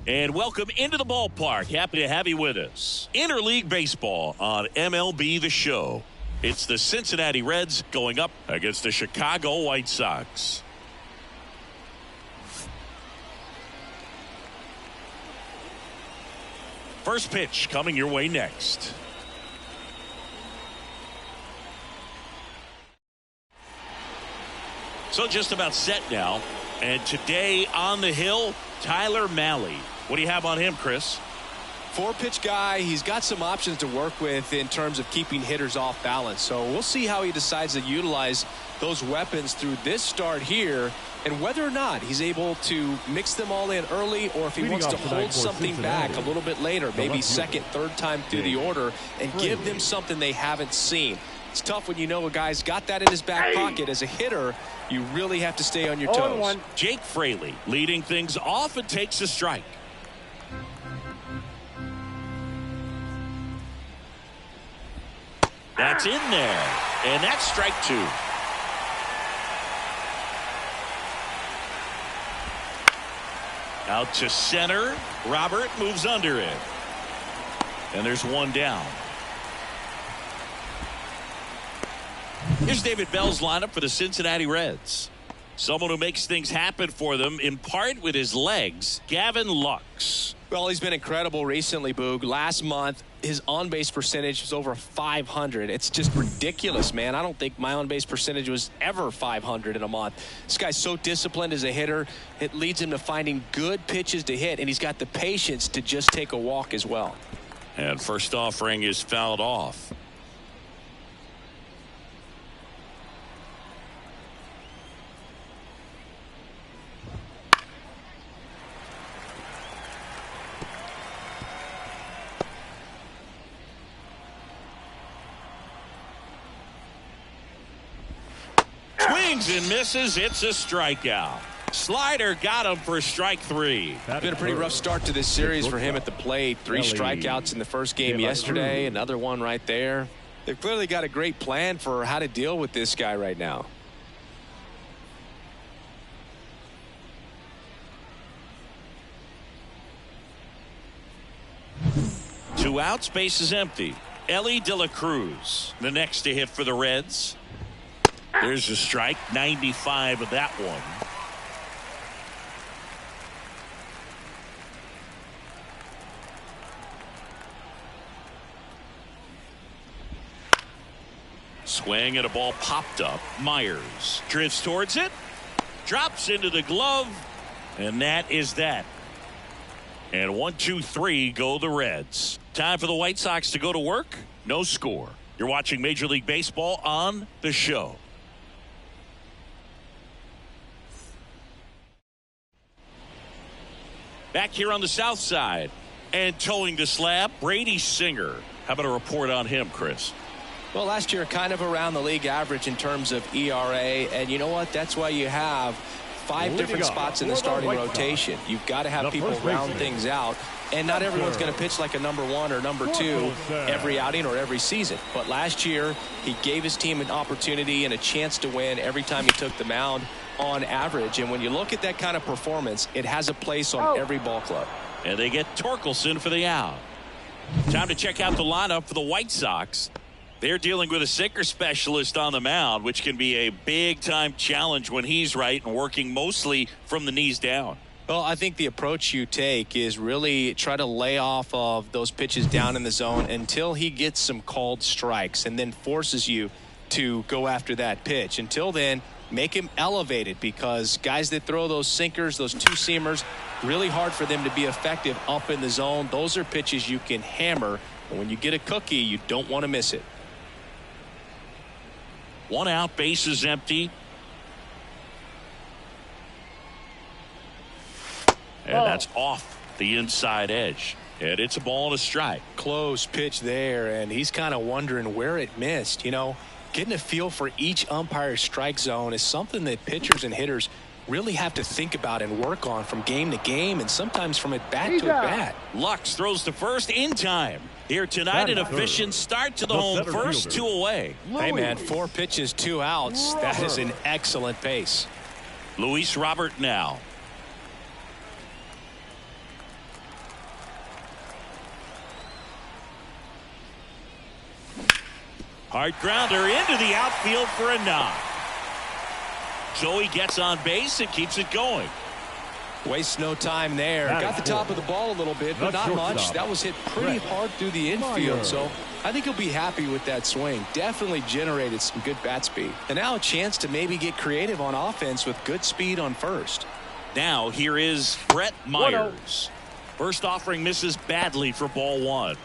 And welcome into the ballpark. Happy to have you with us. Interleague Baseball on MLB The Show. It's the Cincinnati Reds going up against the Chicago White Sox. First pitch coming your way next. So just about set now. And today on the hill, Tyler Mahle. What do you have on him, Chris? 4-pitch guy. He's got some options to work with in terms of keeping hitters off balance. So we'll see how he decides to utilize those weapons through this start here, and whether or not he's able to mix them all in early, or if he wants to hold something back a little bit later, maybe second, third time through the order, and give them something they haven't seen. It's tough when you know a guy's got that in his back pocket. As a hitter, you really have to stay on your toes. Jake Fraley leading things off and takes a strike. That's in there, and that's strike 2. Out to center. Robert moves under it, and there's one down. Here's David Bell's lineup for the Cincinnati Reds. Someone who makes things happen for them in part with his legs, Gavin Lux. Well, he's been incredible recently, Boog. Last month, his on-base percentage was over 500. It's just ridiculous, man. I don't think my on-base percentage was ever 500 in a month. This guy's so disciplined as a hitter. It leads him to finding good pitches to hit, and he's got the patience to just take a walk as well. And first offering is fouled off. Swings and misses. It's a strikeout. Slider got him for strike 3. It's been a pretty rough start to this series for him at the plate. 3 strikeouts in the first game yesterday. Another one right there. They've clearly got a great plan for how to deal with this guy right now. Two outs, base is empty. Ellie De La Cruz, the next to hit for the Reds. There's a strike, 95 of that one. Swing and a ball popped up. Myers drifts towards it, drops into the glove, and that is that. And 1, 2, 3 go the Reds. Time for the White Sox to go to work. No score. You're watching Major League Baseball on The Show. Back here on the south side and towing the slab, Brady Singer. How about a report on him, Chris? Well, last year kind of around the league average in terms of ERA, and you know what? That's why you have 5 different spots in the starting rotation. You've got to have people round things out, and not everyone's going to pitch like a number 1 or number 2 every outing or every season. But last year, he gave his team an opportunity and a chance to win every time he took the mound on average. And when you look at that kind of performance, it has a place on every ball club. And they get Torkelson for the out. Time to check out the lineup for the White Sox. They're dealing with a sinker specialist on the mound, which can be a big-time challenge when he's right and working mostly from the knees down. Well, I think the approach you take is really try to lay off of those pitches down in the zone until he gets some called strikes, and then forces you to go after that pitch. Until then, make him elevated, because guys that throw those sinkers, those two-seamers, really hard for them to be effective up in the zone. Those are pitches you can hammer, and when you get a cookie, you don't want to miss it. 1 out, base is empty. And that's off the inside edge. And it's a ball and a strike. Close pitch there, and he's kind of wondering where it missed. You know, getting a feel for each umpire's strike zone is something that pitchers and hitters really have to think about and work on from game to game, and sometimes from at bat to at bat. Lux throws to first in time. Here tonight, an efficient start to the home first, 2 away. Hey, man, 4 pitches, 2 outs. That is an excellent pace. Luis Robert now. Hard grounder into the outfield for a knock. So he gets on base and keeps it going. Wastes no time there. Got the top of the ball a little bit, but not much. That was hit pretty hard through the infield, so I think he'll be happy with that swing. Definitely generated some good bat speed. And now a chance to maybe get creative on offense with good speed on first. Now here is Brett Myers. First offering misses badly for ball one.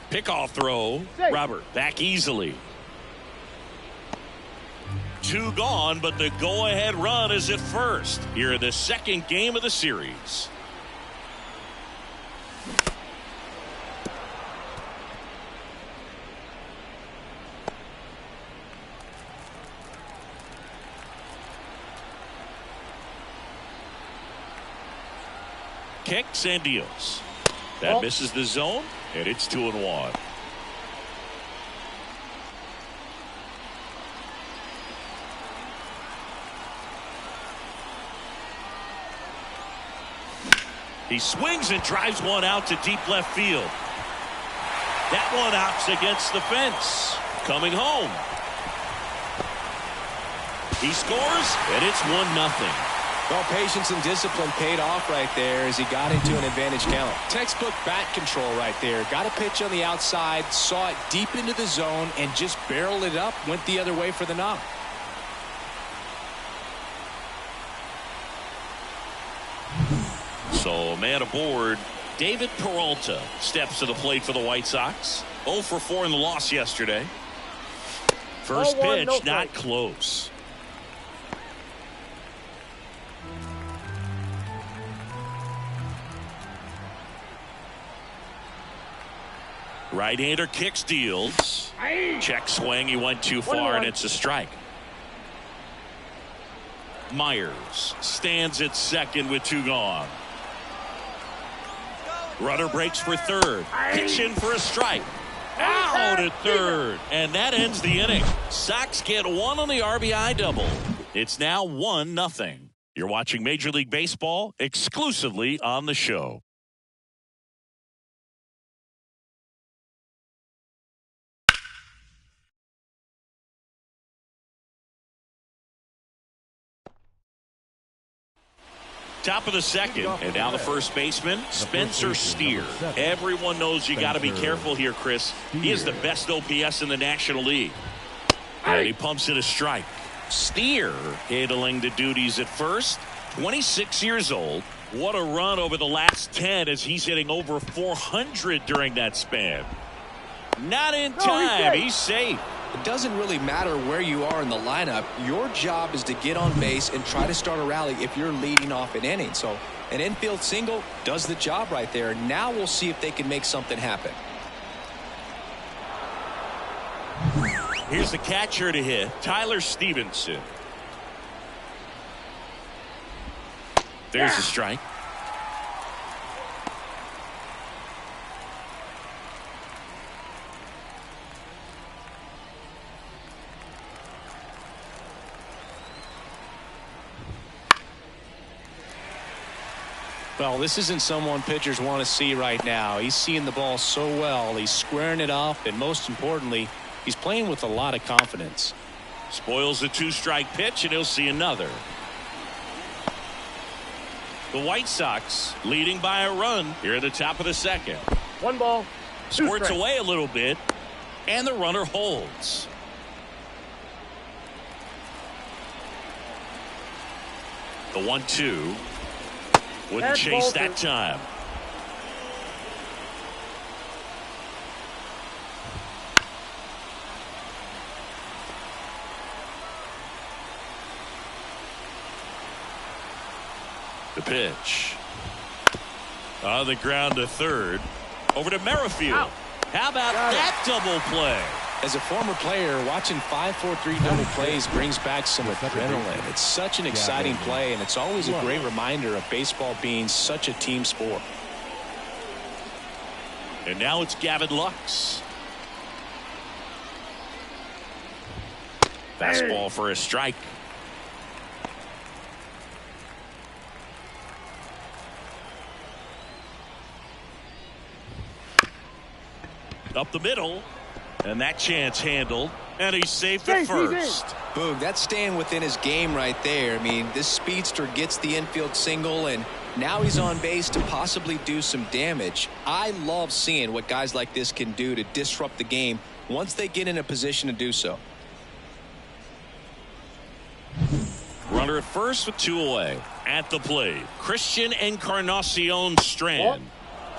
Pickoff throw. Robert back easily. Two gone, but the go-ahead run is at first here in the second game of the series. Kicks and deals. That misses the zone, and it's 2-1. He swings and drives one out to deep left field. That one hops against the fence. Coming home. He scores, and it's 1-0. Well, patience and discipline paid off right there as he got into an advantage count. Textbook bat control right there. Got a pitch on the outside, saw it deep into the zone, and just barreled it up, went the other way for the knock. So, man aboard, David Peralta steps to the plate for the White Sox. 0 for 4 in the loss yesterday. First pitch, not close. Right-hander kicks, deals. Check swing. He went too far, and it's a strike. Myers stands at second with 2 gone. Runner breaks for third. Pitch in for a strike. Out at third. And that ends the inning. Sox get 1 on the RBI double. It's now 1-0. You're watching Major League Baseball exclusively on the show. Top of the second, and now the first baseman, Spencer Steer. Everyone knows you got to be careful here, Chris. He is the best OPS in the National League. And he pumps it a strike. Steer handling the duties at first. 26 years old. What a run over the last 10 as he's hitting over 400 during that span. Not in time. He's safe. It doesn't really matter where you are in the lineup. Your job is to get on base and try to start a rally if you're leading off an inning. So an infield single does the job right there. Now we'll see if they can make something happen. Here's the catcher to hit, Tyler Stevenson. There's a strike. Well, this isn't someone pitchers want to see right now. He's seeing the ball so well. He's squaring it up, and most importantly, he's playing with a lot of confidence. Spoils the 2-strike pitch, and he'll see another. The White Sox leading by a run here at the top of the second. 1 ball. Squirts away a little bit, and the runner holds. The 1-2. Wouldn't chase that time. The pitch. On the ground to third. Over to Merrifield. Out. How about that double play? As a former player, watching 5-4-3 double plays brings back some adrenaline. It's such an exciting play, and it's always a great reminder of baseball being such a team sport. And now it's Gavin Lux. Fastball for a strike. Up the middle. And that chance handled. And he's safe at first. Boog, that's staying within his game right there. I mean, this speedster gets the infield single, and now he's on base to possibly do some damage. I love seeing what guys like this can do to disrupt the game once they get in a position to do so. Runner at first with 2 away. At the plate, Christian Encarnacion Strand.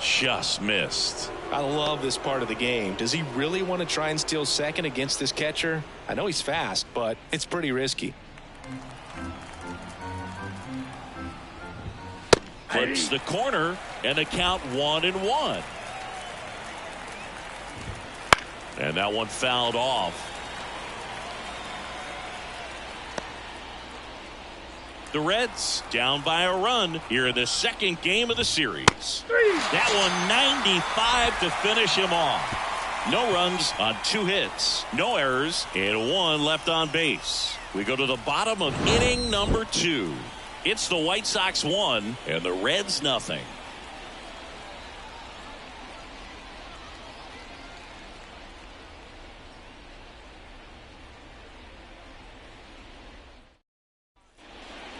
Just missed. I love this part of the game. Does he really want to try and steal second against this catcher? I know he's fast, but it's pretty risky. Flips the corner and the count 1-1. And that one fouled off. The Reds down by a run here in the second game of the series. That one 95 to finish him off. No runs on 2 hits, no errors, and 1 left on base. We go to the bottom of inning number 2. It's the White Sox 1 and the Reds nothing.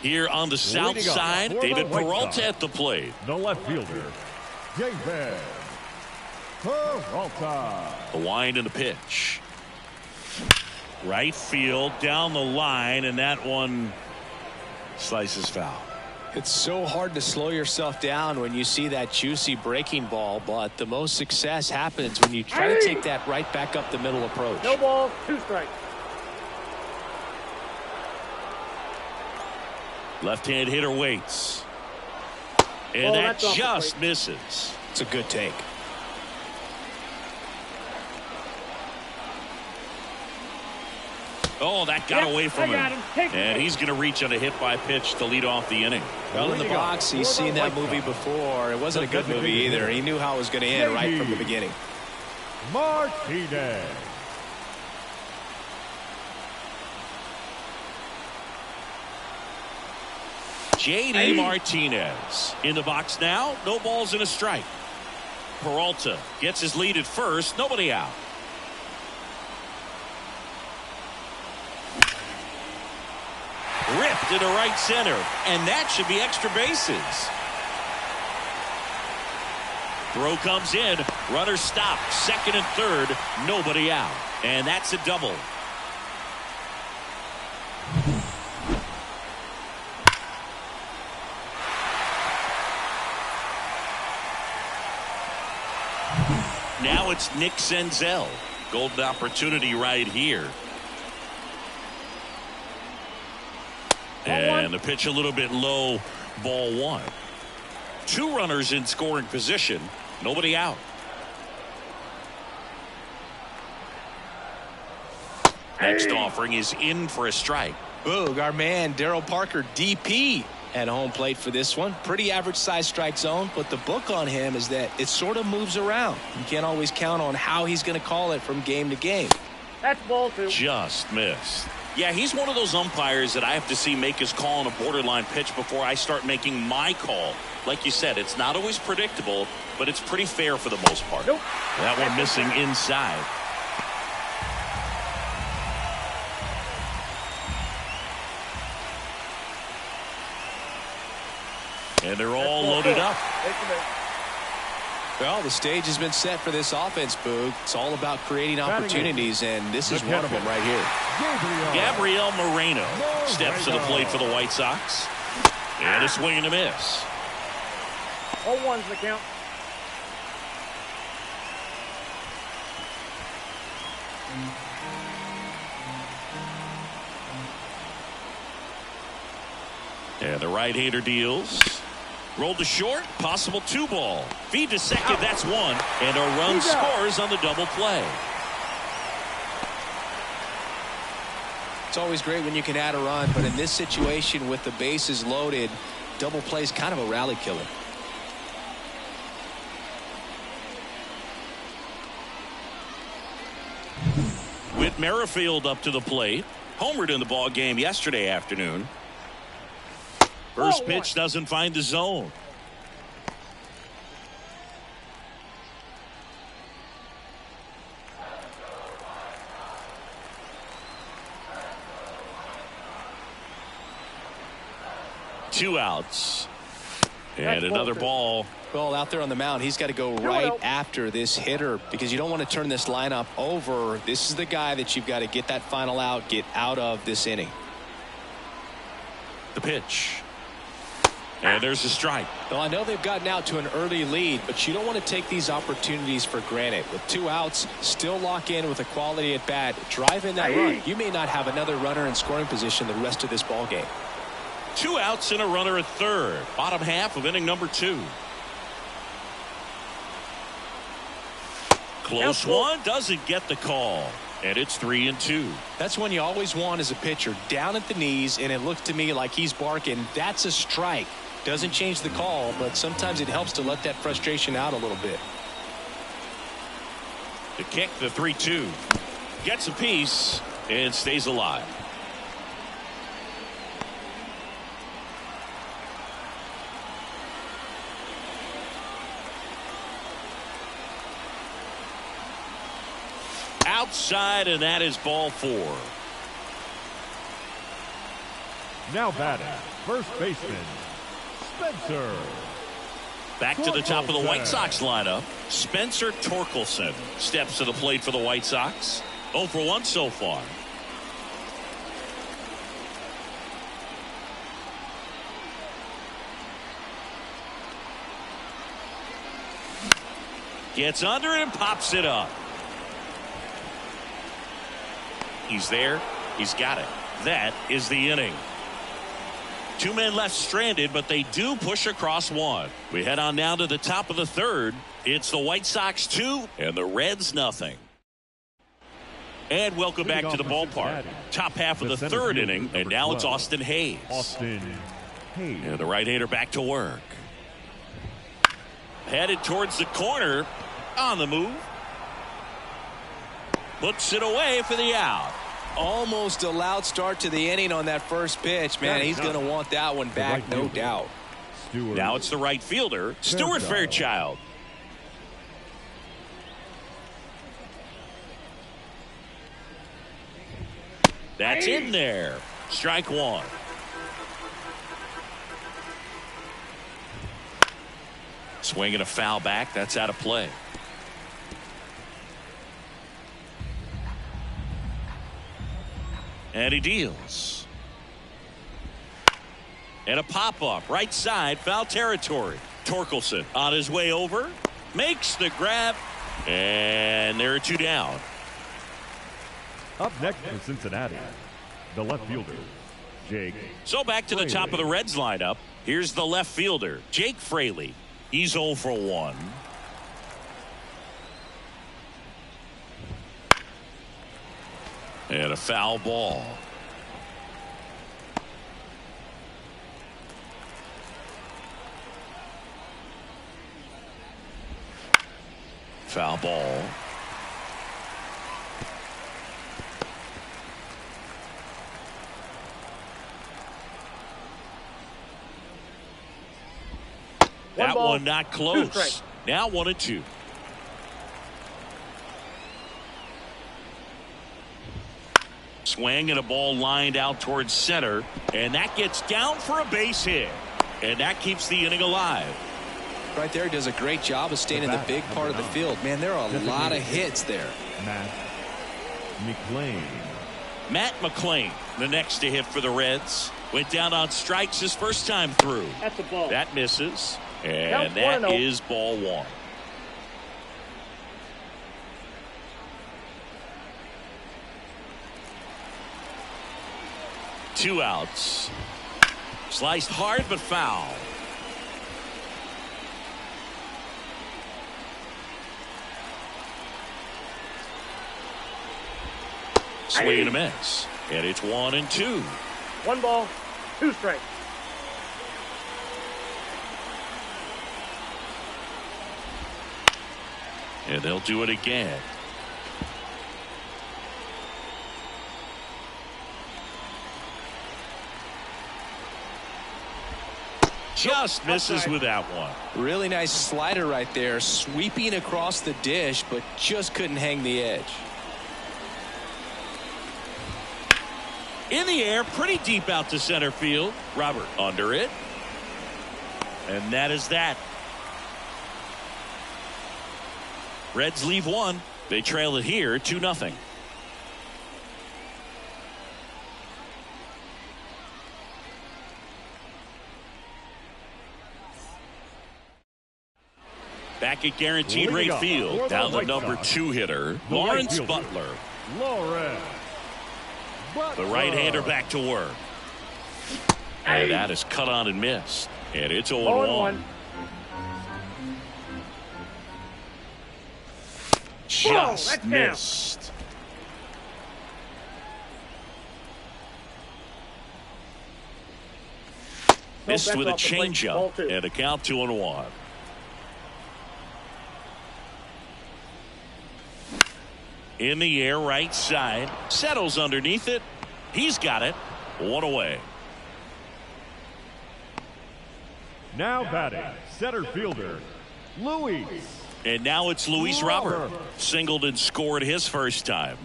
Here on the south side, David Peralta at the plate. The left fielder, David Peralta. The wind and the pitch. Right field down the line, and that one slices foul. It's so hard to slow yourself down when you see that juicy breaking ball, but the most success happens when you try to take that right back up the middle approach. No ball, 2 strikes. Left-hand hitter waits. And that just misses. It's a good take. Oh, that got away from him. And he's going to reach on a hit by pitch to lead off the inning. Well, in the box, he's seen that movie before. It wasn't a good movie either. He knew how it was going to end right from the beginning. Martinez. J.D. Martinez in the box now. No balls and a strike. Peralta gets his lead at first. Nobody out. Ripped into right center, and that should be extra bases. Throw comes in. Runner stopped. Second and third. Nobody out. And that's a double. Now it's Nick Senzel. Golden opportunity right here. And the pitch a little bit low. Ball 1. 2 runners in scoring position. Nobody out. Next offering is in for a strike. Boog, our man Darryl Parker, DP, at home plate for this one. Pretty average size strike zone, but the book on him is that it sort of moves around. You can't always count on how he's going to call it from game to game. That's ball 2. Just missed. Yeah, he's one of those umpires that I have to see make his call on a borderline pitch before I start making my call. Like you said, it's not always predictable, but it's pretty fair for the most part. Nope. That one missing inside. And they're all loaded up. Well, the stage has been set for this offense, Boog. It's all about creating opportunities, and this is one of them right here. Gabriel Moreno steps to the plate for the White Sox. And a swing and a miss. 0-1's the count. And the right-hander deals. Rolled to short, possible 2-ball. Feed to second, that's 1. And a run scores on the double play. It's always great when you can add a run, but in this situation with the bases loaded, double play is kind of a rally killer. Whit Merrifield up to the plate. Homered in the ball game yesterday afternoon. First pitch doesn't find the zone. 2 outs. And another ball. Well, out there on the mound, he's got to go right after this hitter because you don't want to turn this lineup over. This is the guy that you've got to get that final out, get out of this inning. The pitch. And there's a strike. Well, I know they've gotten out to an early lead, but you don't want to take these opportunities for granted. With 2 outs, still lock in with a quality at bat. Drive in that run. You may not have another runner in scoring position the rest of this ball game. 2 outs and a runner at third. Bottom half of inning number 2. Close one, doesn't get the call. And it's 3-2. That's when you always want as a pitcher, down at the knees, and it looks to me like he's barking. That's a strike. Doesn't change the call, but sometimes it helps to let that frustration out a little bit. The kick, the 3-2. Gets a piece and stays alive. Outside, and that is ball 4. Now batting, first baseman, Spencer. Back to the top of the White Sox lineup. Spencer Torkelson steps to the plate for the White Sox. 0 for 1 so far. Gets under it and pops it up. He's there. He's got it. That is the inning. 2 men left stranded, but they do push across 1. We head on down to the top of the 3rd. It's the White Sox 2 and the Reds nothing. And welcome back to the ballpark. Top half of the 3rd inning, and now it's Austin Hayes. And the right-hander back to work. Headed towards the corner. On the move. Puts it away for the out. Almost a loud start to the inning on that first pitch. Man, he's going to want that one back, no doubt. Now it's the right fielder, Stuart Fairchild. That's in there. Strike 1. Swinging a foul back. That's out of play. And he deals. And a pop-up right side, foul territory. Torkelson on his way over, makes the grab, and there are 2 down. Up next for Cincinnati, the left fielder, Jake. So back to the top of the Reds lineup. Here's the left fielder, Jake Fraley. He's 0 for 1. And a foul ball. Foul ball. That one not close. Now 1-2. Swing and a ball lined out towards center, and that gets down for a base hit, and that keeps the inning alive. Right there, does a great job of staying in the big part of the field. Man, there are a lot of hits there. Matt McLain. Matt McLain, the next to hit for the Reds, went down on strikes his first time through. That's a ball. That misses, and that is ball 1. Two outs. Sliced hard but foul. Swing and a miss. And it's 1-2. 1 ball, 2 strikes. And they'll do it again. Just misses with that one. Really nice slider right there, sweeping across the dish, but just couldn't hang the edge. In the air, pretty deep out to center field. Robert under it. And that is that. Reds leave one. They trail it here 2-0. Back at guaranteed rate field. Now the number 2 hitter, Lawrence Butler. The right-hander back to work. And that is cut on and missed. And it's 0-1. Just missed. Missed with a changeup and a count 2-1. In the air, right side, settles underneath it. He's got it. 1 away. Now batting, center fielder, Luis. And now it's Luis Robert. Singled and scored his first time.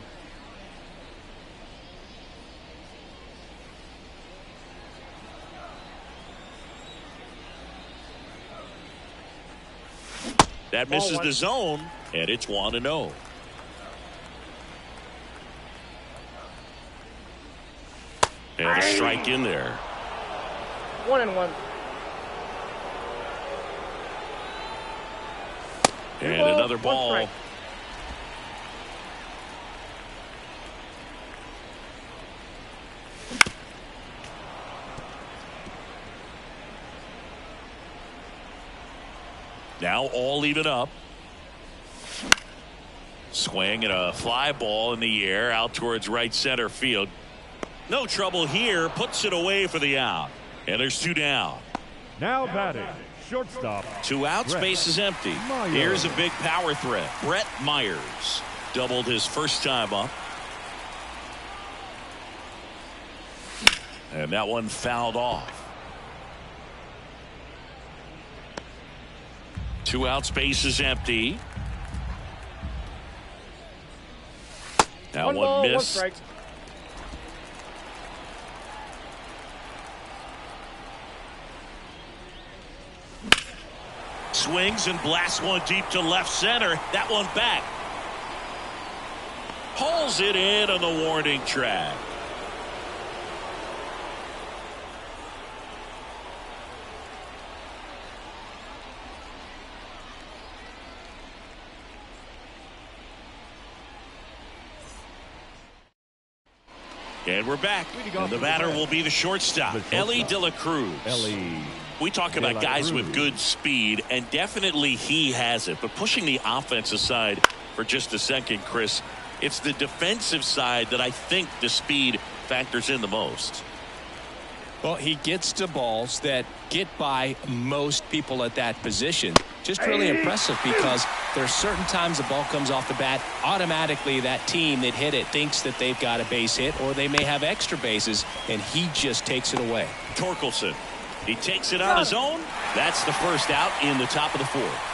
That misses the zone, and it's 1-0. And a strike in there. 1-1. And another ball. Now all even up. Swing and a fly ball in the air out towards right center field. No trouble here. Puts it away for the out. And there's 2 down. Now batting, shortstop. 2 outs, base is empty. Myers. Here's a big power threat. Brett Myers doubled his first time up. And that one fouled off. 2 outs, base is empty. Now 1 missed. 1 strike. Swings and blasts one deep to left center. That one back. Hauls it in on the warning track. And we're back. And the batter will be the shortstop, Ellie De La Cruz. We talk about guys with good speed, and definitely he has it. But pushing the offense aside for just a second, Chris, it's the defensive side that I think the speed factors in the most. Well, he gets to balls that get by most people at that position. Just really impressive because there are certain times the ball comes off the bat, automatically that team that hit it thinks that they've got a base hit or they may have extra bases, and he just takes it away. Torkelson, he takes it on his own. That's the first out in the top of the 4th.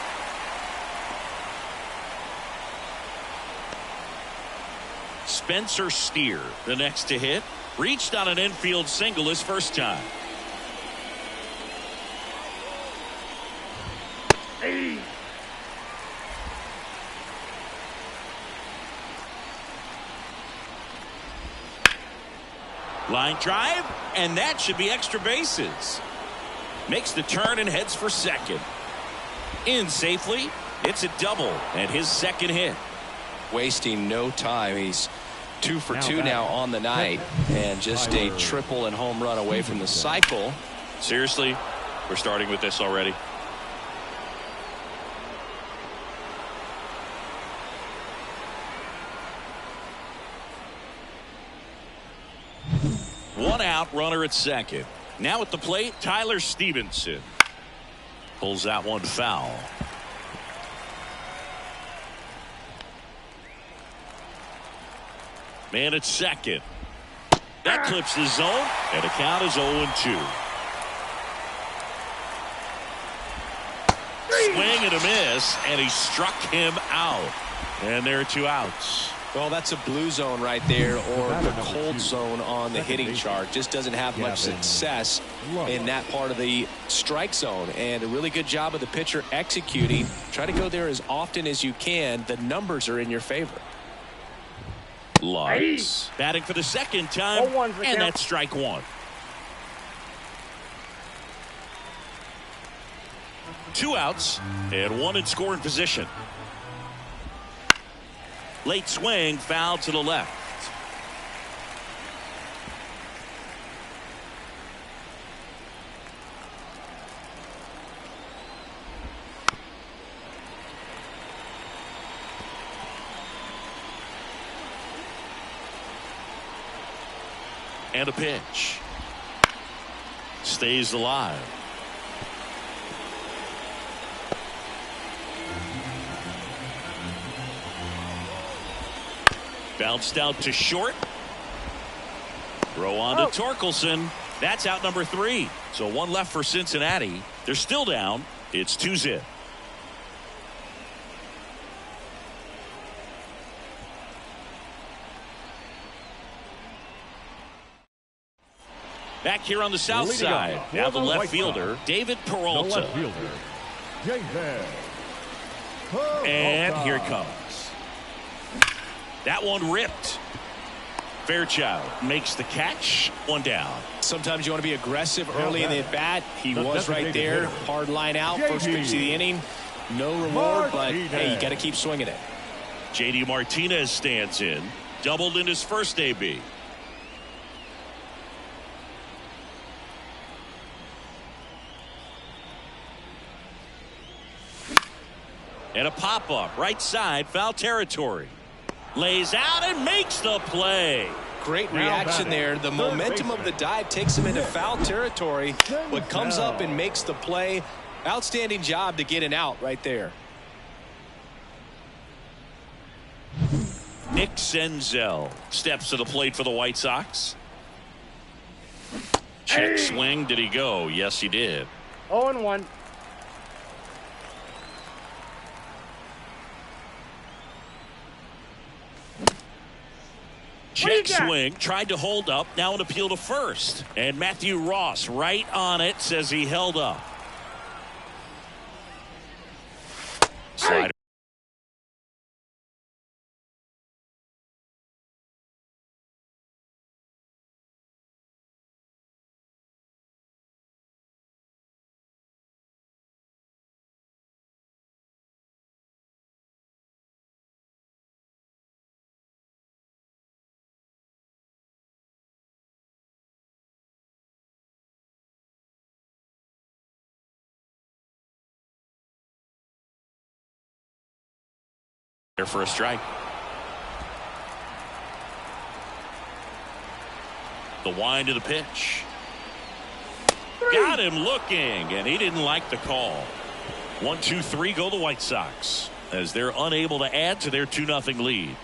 Spencer Steer, the next to hit. Reached on an infield single his first time. Line drive, and that should be extra bases. Makes the turn and heads for second. In safely. It's a double and his second hit. Wasting no time. He's 2 for 2 now on the night, and just a triple and home run away from the cycle. Seriously, we're starting with this already. One out, runner at second. Now at the plate, Tyler Stevenson. Pulls that one foul. Man at second. That clips the zone, and the count is 0-2. Swing and a miss, and he struck him out. And there are 2 outs. Well, that's a blue zone right there, or the cold zone on the hitting chart. Just doesn't have much success in that part of the strike zone. And a really good job of the pitcher executing. Try to go there as often as you can. The numbers are in your favor. Lutz batting for the second time, and that's strike one. 2 outs and 1 in scoring position. Late swing, foul to the left. And a pitch. Stays alive. Bounced out to short. Throw on to Torkelson. That's out number 3. So 1 left for Cincinnati. They're still down. It's 2-0. Back here on the south side. Now the left fielder, David Peralta. And here it comes. That one ripped. Fairchild makes the catch. 1 down. Sometimes you want to be aggressive early in the at-bat. He was right there. Hard line out. First pitch of the inning. No reward, but hey, you got to keep swinging it. JD Martinez stands in. Doubled in his first AB. And a pop-up. Right side. Foul territory. Lays out and makes the play. Great reaction there. The momentum of the dive takes him into foul territory, but comes up and makes the play. Outstanding job to get an out right there. Nick Senzel steps to the plate for the White Sox. Check swing. Did he go? Yes, he did. 0-1. Check swing, tried to hold up, now an appeal to first. And Matthew Ross right on it, says he held up. Slider. There for a strike. The wind of the pitch. Got him looking, and he didn't like the call. 1-2-3 go the White Sox as they're unable to add to their 2-0 lead.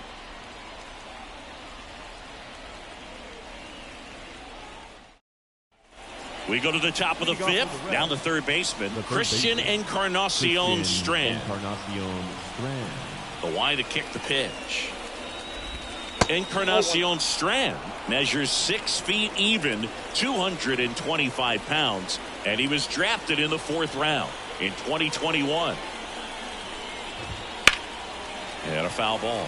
We go to the top of the 5th. Down the third baseman, Christian Encarnacion Strand. The wind to kick the pitch. Encarnacion Strand measures 6 feet even, 225 pounds, and he was drafted in the 4th round in 2021. And a foul ball.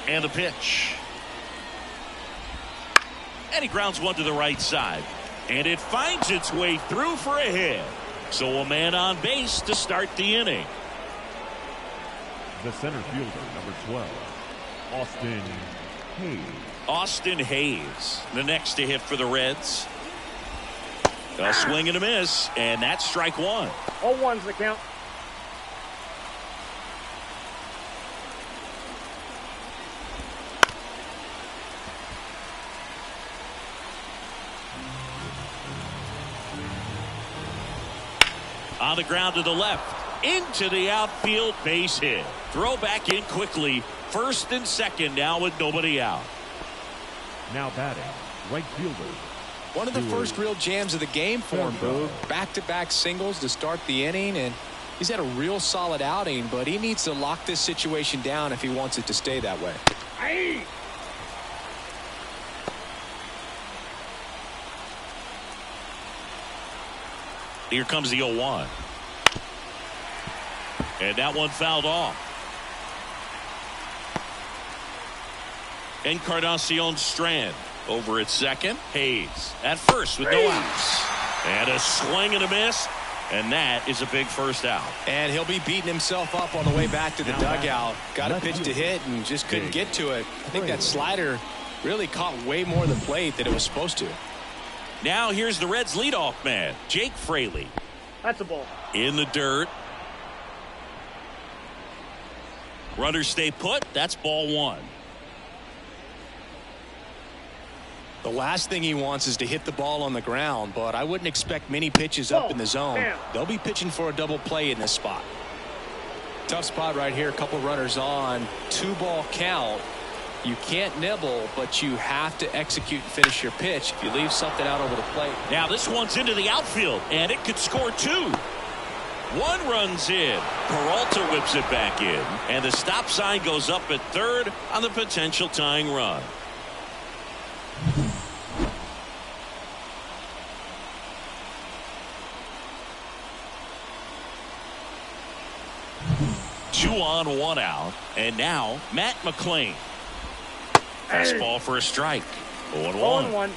And a pitch. And he grounds one to the right side. And it finds its way through for a hit. So a man on base to start the inning. The center fielder, number 12, Austin Hayes. Austin Hayes, the next to hit for the Reds. A swing and a miss, and that's strike 1. 0-1's the count. On the ground to the left. Into the outfield, base hit. Throw back in quickly. First and second now with nobody out. Now batting, right fielder. One of the first real jams of the game for him, Boog. Back-to-back singles to start the inning, and he's had a real solid outing, but he needs to lock this situation down if he wants it to stay that way. Here comes the 0-1. And that one fouled off. Encarnacion Strand over at second. Hayes at first with no outs. And a swing and a miss. And that is a big first out. And he'll be beating himself up on the way back to the dugout. Got a pitch to hit and just couldn't get to it. I think that slider really caught way more of the plate than it was supposed to. Now here's the Reds leadoff man, Jake Fraley. That's a ball. In the dirt. Runners stay put. That's ball one. The last thing he wants is to hit the ball on the ground, but I wouldn't expect many pitches up in the zone. They'll be pitching for a double play in this spot. Tough spot right here. A couple runners on. 2-ball count. You can't nibble, but you have to execute and finish your pitch. If you leave something out over the plate. Now this one's into the outfield, and it could score two. One runs in. Peralta whips it back in, and the stop sign goes up at third on the potential tying run. Two on, one out, and now Matt McClain. Fastball for a strike. 0-1.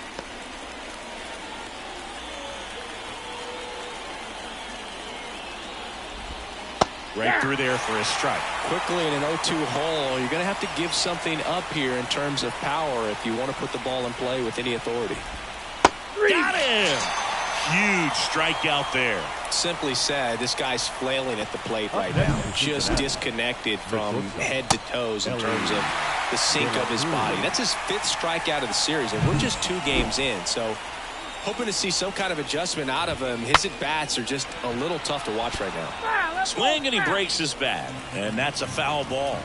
Right through there for a strike. Quickly in an 0-2 hole, you're going to have to give something up here in terms of power if you want to put the ball in play with any authority. Got him! Huge strikeout there. Simply said, this guy's flailing at the plate right now. Just disconnected from head to toes in terms of the sink of his body. That's his 5th strikeout of the series, and we're just 2 games in. So hoping to see some kind of adjustment out of him. His at-bats are just a little tough to watch right now. Swing, and he breaks his bat, and that's a foul ball.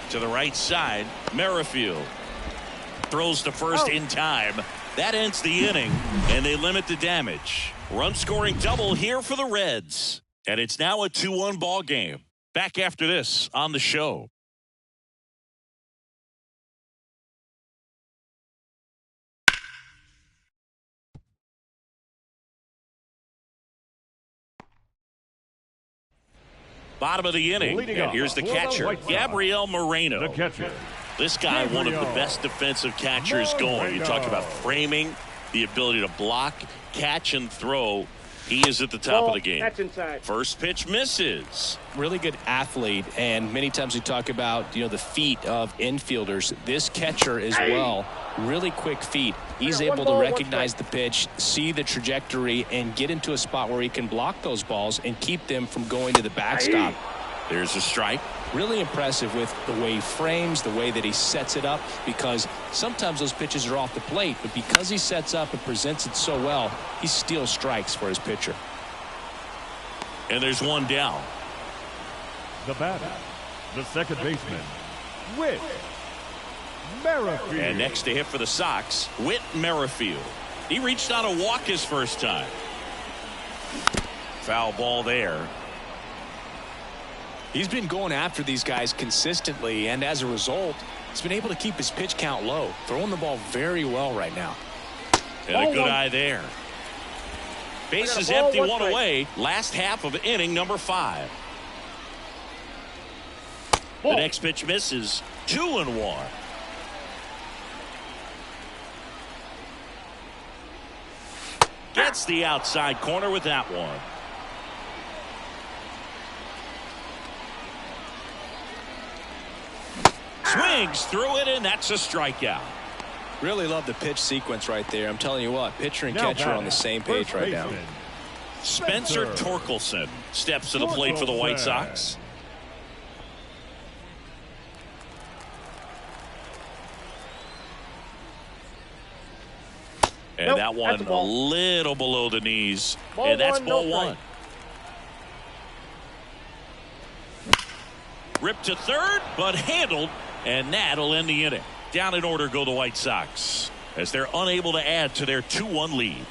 To the right side, Merrifield throws to first in time. That ends the inning, and they limit the damage. Run-scoring double here for the Reds. And it's now a 2-1 ball game. Back after this on the show. Bottom of the inning, and here's the catcher, Gabriel Moreno. The catcher. This guy, one of the best defensive catchers going. You talk about framing, the ability to block, catch, and throw. He is at the top of the game. That's inside. First pitch misses. Really good athlete, and many times we talk about the feet of infielders. This catcher as well, really quick feet. He's able to recognize the pitch, see the trajectory, and get into a spot where he can block those balls and keep them from going to the backstop. There's a strike. Really impressive with the way he frames, the way that he sets it up, because sometimes those pitches are off the plate, but because he sets up and presents it so well, he steals strikes for his pitcher. And there's one down. The batter, the second baseman, Whit Merrifield. And next to hit for the Sox, Whit Merrifield. He reached on a walk his first time. Foul ball there. He's been going after these guys consistently, and as a result, he's been able to keep his pitch count low, throwing the ball very well right now. And a good eye there. Base is empty, one away. Last half of inning number 5. The next pitch misses. 2-1. Gets the outside corner with that one. Swings through it, and that's a strikeout. Really love the pitch sequence right there. I'm telling you what, pitcher and catcher are on the same page right now. Spencer Torkelson steps to the plate for the White Sox. And Nope, that one that's a a ball. little below the knees. Ball and that's one, ball no one. Ripped to third, but handled, and that'll end the inning. Down in order go the White Sox as they're unable to add to their 2-1 lead.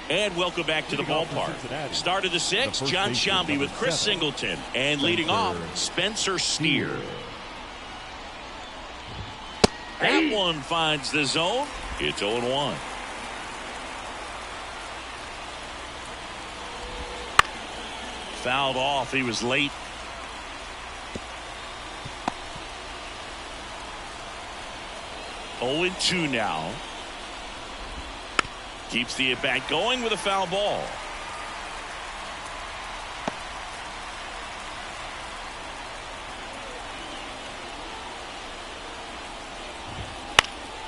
And welcome back to the ballpark. Start of the sixth, John Shambi with Chris Singleton. And leading off, Spencer Steer. That one finds the zone. It's 0-1. Fouled off. He was late. Oh, 0-2 now. Keeps the at-bat going with a foul ball.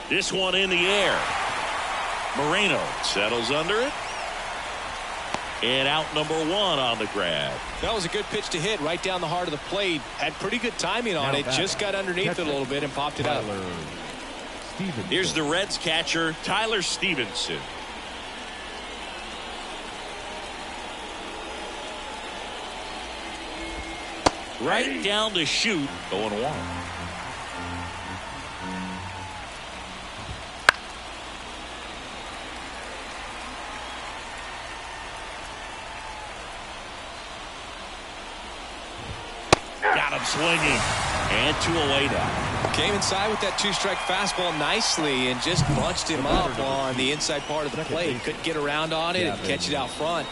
This one in the air. Moreno settles under it. And out number one on the grab. That was a good pitch to hit right down the heart of the plate. Had pretty good timing on it. Just got underneath it a little bit and popped it out. Here's the Reds catcher, Tyler Stevenson. Right down the chute, 0-1. Got him swinging. And 2 away now. Came inside with that 2-strike fastball nicely and just bunched him up on the inside part of the plate. Couldn't get around on it and catch it out front.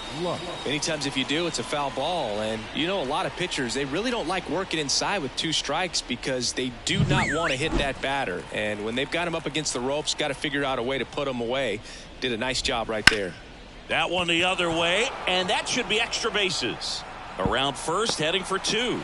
Many times if you do, it's a foul ball. And you know, a lot of pitchers, they really don't like working inside with 2 strikes because they do not want to hit that batter. And when they've got him up against the ropes, got to figure out a way to put him away. Did a nice job right there. That one the other way, and that should be extra bases. Around first, heading for 2.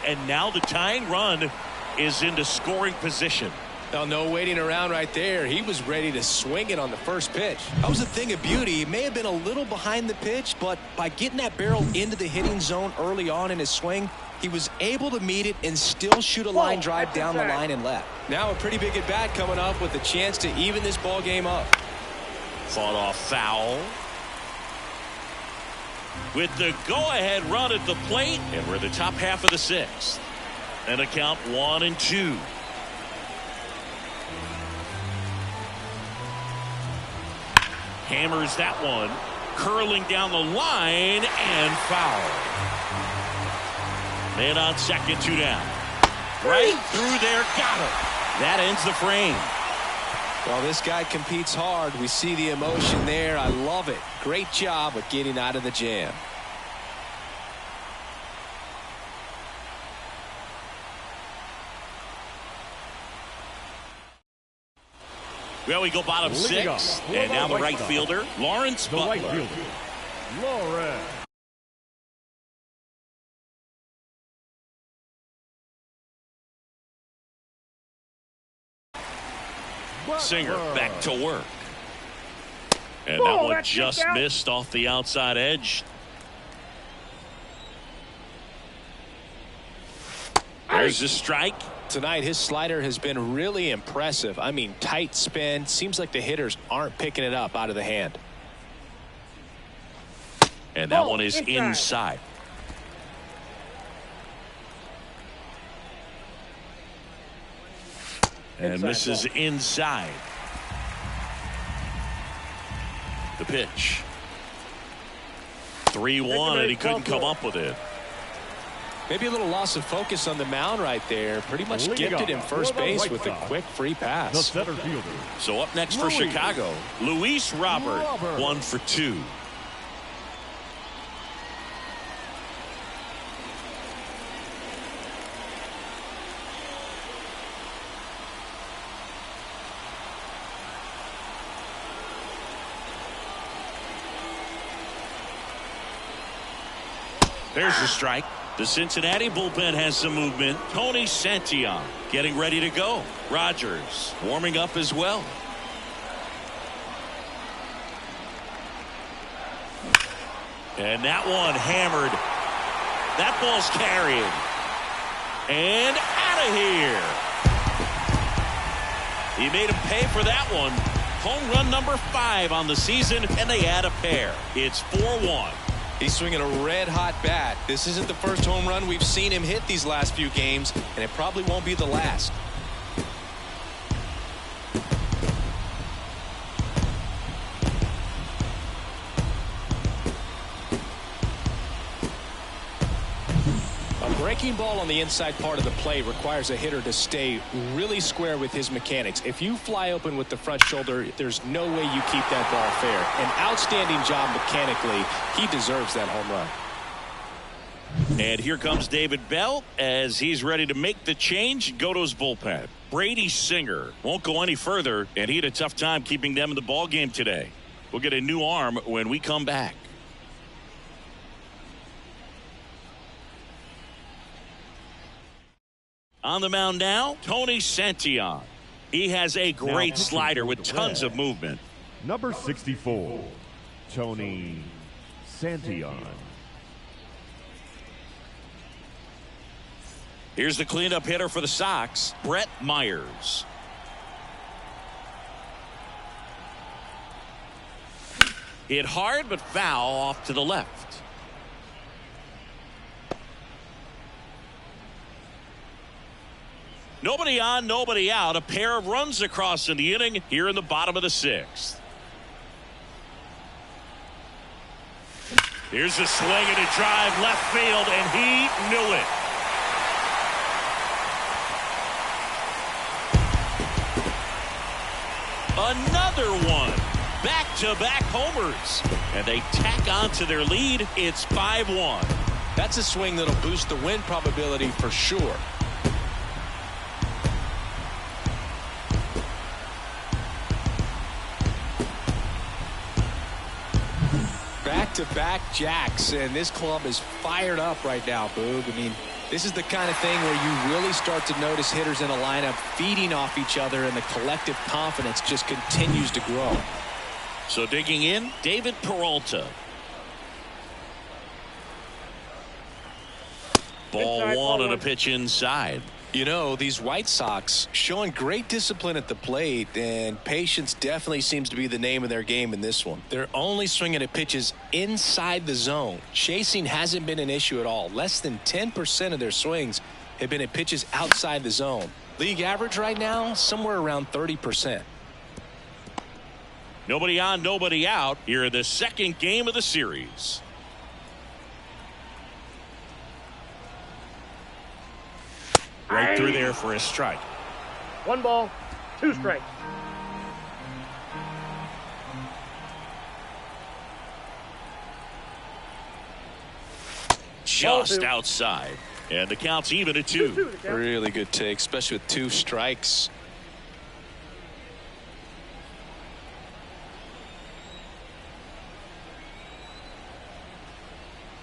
And now the tying run is into scoring position. Now, no waiting around right there. He was ready to swing it on the first pitch. That was a thing of beauty. He may have been a little behind the pitch, but by getting that barrel into the hitting zone early on in his swing, he was able to meet it and still shoot a line drive down the line and left. Now a pretty big at bat coming up with a chance to even this ball game up. Fought off foul. With the go-ahead run at the plate, and we're the top half of the 6th. And a count 1-2. Hammers that one, curling down the line and foul. Man on second, 2 down. Right through there, got him. That ends the frame. Well, this guy competes hard. We see the emotion there. I love it. Great job of getting out of the jam. Well, we go bottom 6, and now the right fielder, Lawrence Butler. Right fielder, Lawrence. Singer back to work. And that one just missed off the outside edge. There's the strike. Tonight, his slider has been really impressive. I mean, tight spin. Seems like the hitters aren't picking it up out of the hand. And that one is inside. And misses inside. The pitch. 3-1, and he couldn't come up with it. Maybe a little loss of focus on the mound right there. Pretty much gifted him first base with a quick free The pass. center fielder. So up next for Chicago, Luis Robert, 1 for 2. There's the strike. The Cincinnati bullpen has some movement. Tony Santillan getting ready to go. Rogers warming up as well. And that one hammered. That ball's carried. And out of here. He made him pay for that one. Home run number 5 on the season, and they add a pair. It's 4-1. He's swinging a red-hot bat. This isn't the first home run we've seen him hit these last few games, and it probably won't be the last. Breaking ball on the inside part of the plate requires a hitter to stay really square with his mechanics. If you fly open with the front shoulder, there's no way you keep that ball fair. An outstanding job mechanically. He deserves that home run. And here comes David Bell as he's ready to make the change, go to his bullpen. Brady Singer won't go any further, and he had a tough time keeping them in the ball game today. We'll get a new arm when we come back. On the mound now, Tony Santillan. He has a great slider with tons of movement. Number 64, Tony Santillan. Here's the cleanup hitter for the Sox, Brett Myers. Hit hard but foul off to the left. Nobody on, nobody out. A pair of runs across in the inning here in the bottom of the 6th. Here's a swing and a drive left field, and he knew it. Another one. Back-to-back homers. And they tack on to their lead. It's 5-1. That's a swing that'll boost the win probability for sure. Back-to-back jacks, and this club is fired up right now, Boog. I mean, this is the kind of thing where you really start to notice hitters in a lineup feeding off each other, and the collective confidence just continues to grow. So digging in, David Peralta. Ball 1 on a pitch inside. You know, these White Sox showing great discipline at the plate, and patience definitely seems to be the name of their game in this one. They're only swinging at pitches inside the zone. Chasing hasn't been an issue at all. Less than 10% of their swings have been at pitches outside the zone. League average right now, somewhere around 30%. Nobody on, nobody out here in the second game of the series. Right through there for a strike. 1 ball, 2 strikes. Just outside. And the count's even at 2. Really good take, especially with 2 strikes.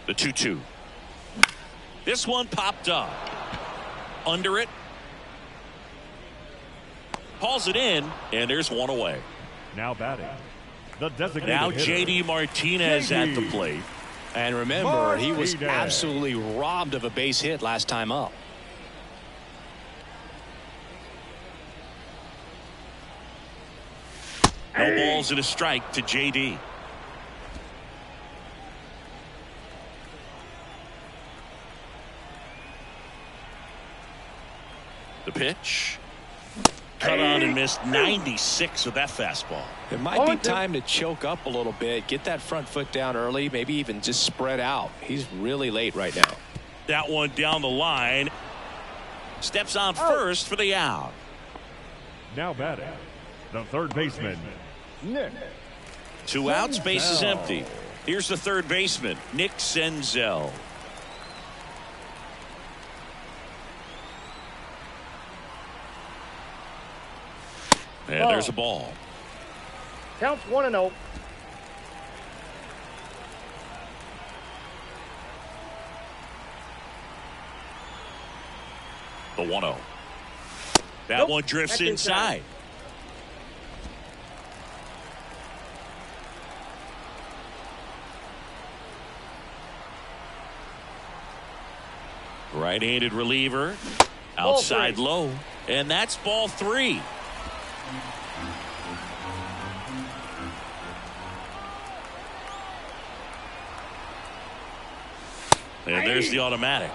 The 2-2. This one popped up. Under it. Hauls it in, and there's one away. Now batting, the designated Now hitter, J.D. Martinez at the plate. And remember, he was absolutely robbed of a base hit last time up. No balls and a strike to J.D. The pitch. Cut on and missed 96 with that fastball. It might be time to choke up a little bit, get that front foot down early, maybe even just spread out. He's really late right now. That one down the line. Steps on first for the out. now batting, the third baseman, Nick. 2 outs, base is empty. Here's the third baseman, Nick Senzel. And there's a ball. Counts 1-0. The 1-0. That one drifts inside. Right-handed reliever. Outside low. And that's ball 3. And there's the automatic.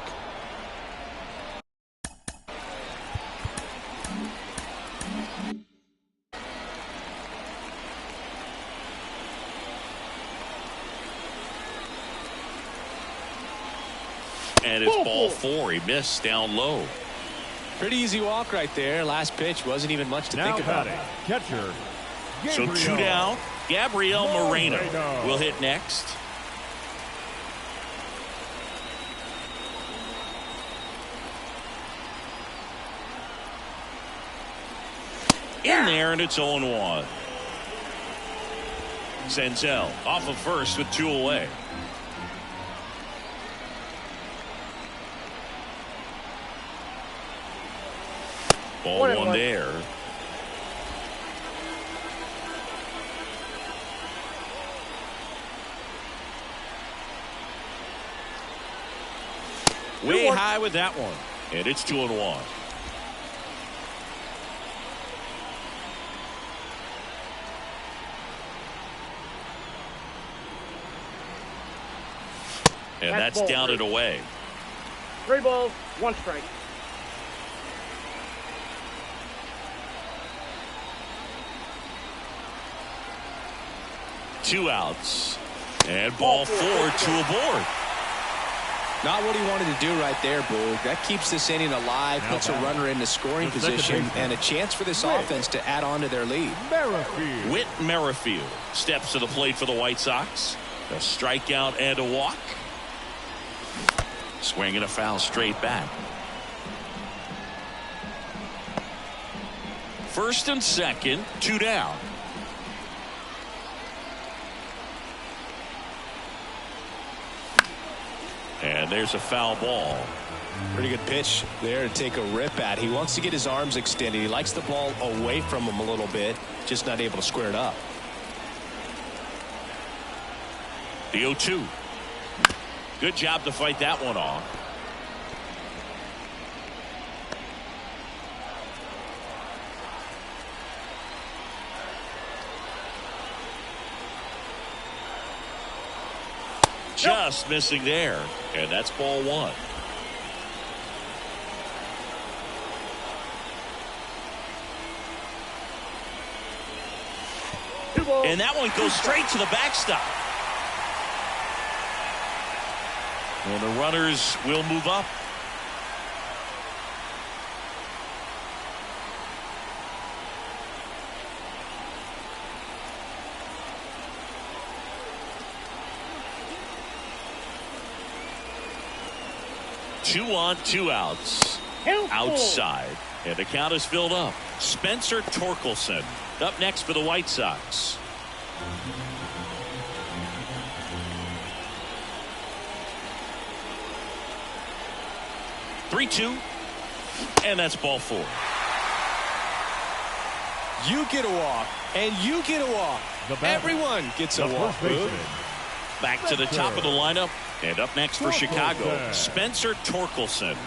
And it's ball 4. He missed down low. Pretty easy walk right there. Last pitch wasn't even much to Now think about. batting, catcher. So Gabriel 2 down. Gabriel Moreno will hit next. In there, and it's 0-1. Senzel off of first with 2 away. Ball 1 there. Way high with that one. And it's 2-1. And that's down and away. 3 balls, 1 strike. Two outs. And ball 4, 2 aboard. Not what he wanted to do right there, Boog. That keeps this inning alive, puts a runner in the scoring position, and a chance for this offense to add on to their lead. Whit Merrifield steps to the plate for the White Sox. A strikeout and a walk. Swing and a foul straight back. First and second, 2 down. And there's a foul ball. Pretty good pitch there to take a rip at. He wants to get his arms extended. He likes the ball away from him a little bit, just not able to square it up. The 0-2. Good job to fight that one off. Just missing there, and that's ball 1. And that one goes straight to the backstop. And the runners will move up. Two on, 2 outs. Outside. And the count is filled up. Spencer Torkelson up next for the White Sox. Three-two, and that's ball 4. You get a walk, and you get a walk. Everyone gets a walk. Back to the top of the lineup, and up next for Chicago, Spencer Torkelson.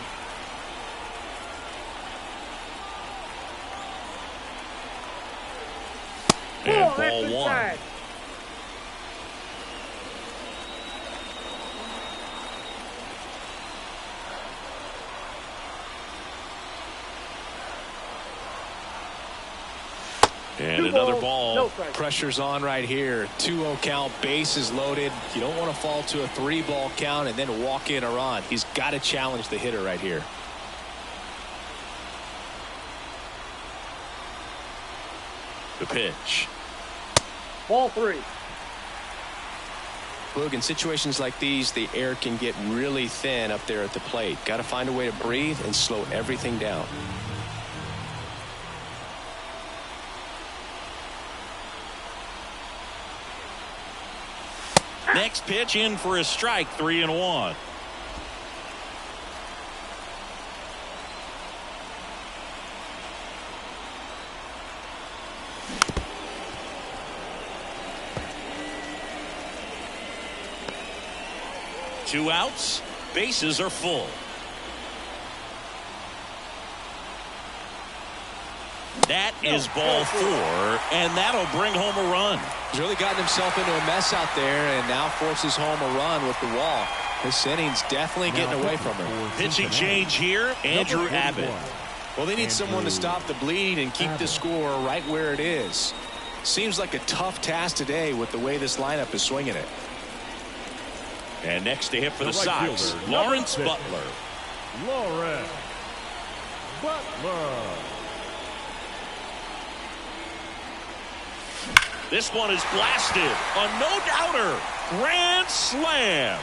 And ball 1. And another ball. No pressure's on right here. 2-0 count, bases loaded. You don't want to fall to a 3-ball count and then walk in or on. He's got to challenge the hitter right here. The pitch. Ball 3. Boog, in situations like these, the air can get really thin up there at the plate. Got to find a way to breathe and slow everything down. Next pitch in for a strike, 3-1. Two outs, bases are full. That is ball 4, and that'll bring home a run. He's really gotten himself into a mess out there and now forces home a run with the wall. This inning's definitely getting away from him. Pitching change here, Andrew Abbott. Well, they need someone to stop the bleed and keep the score right where it is. Seems like a tough task today with the way this lineup is swinging it. And next to hit for the right Sox, fielder, Lawrence number 6. Butler. Lawrence Butler. This one is blasted. A no-doubter. Grand slam.